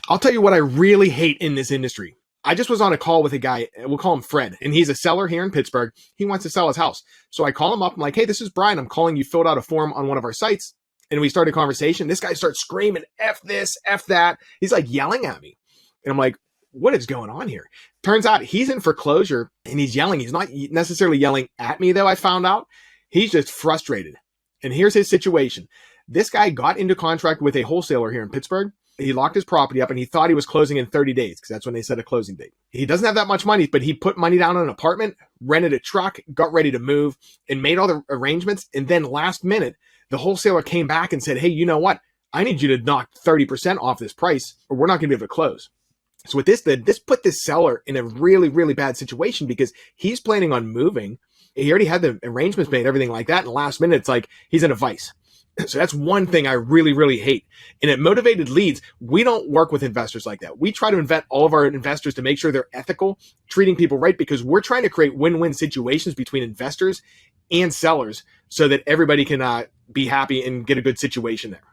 I'll tell you what I really hate in this industry. I just was on a call with a guy, we'll call him Fred, and he's a seller here in Pittsburgh. He wants to sell his house. So I call him up. I'm like, hey, this is Brian. I'm calling you, filled out a form on one of our sites. And we started a conversation. This guy starts screaming, F this, F that. He's like yelling at me. And I'm like, what is going on here? Turns out he's in foreclosure and he's yelling. He's not necessarily yelling at me, though, I found out. He's just frustrated. And here's his situation. This guy got into contract with a wholesaler here in Pittsburgh. He locked his property up and he thought he was closing in 30 days because that's when they set a closing date. He doesn't have that much money, but he put money down on an apartment, rented a truck, got ready to move, and made all the arrangements. And then last minute, the wholesaler came back and said, hey, you know what? I need you to knock 30% off this price or we're not going to be able to close. So with this put this seller in a really, really bad situation because he's planning on moving. He already had the arrangements made, everything like that. And the last minute, it's like he's in a vice. So that's one thing I really, really hate. And at Motivated Leads, we don't work with investors like that. We try to vet all of our investors to make sure they're ethical, treating people right, because we're trying to create win-win situations between investors and sellers so that everybody can be happy and get a good situation there.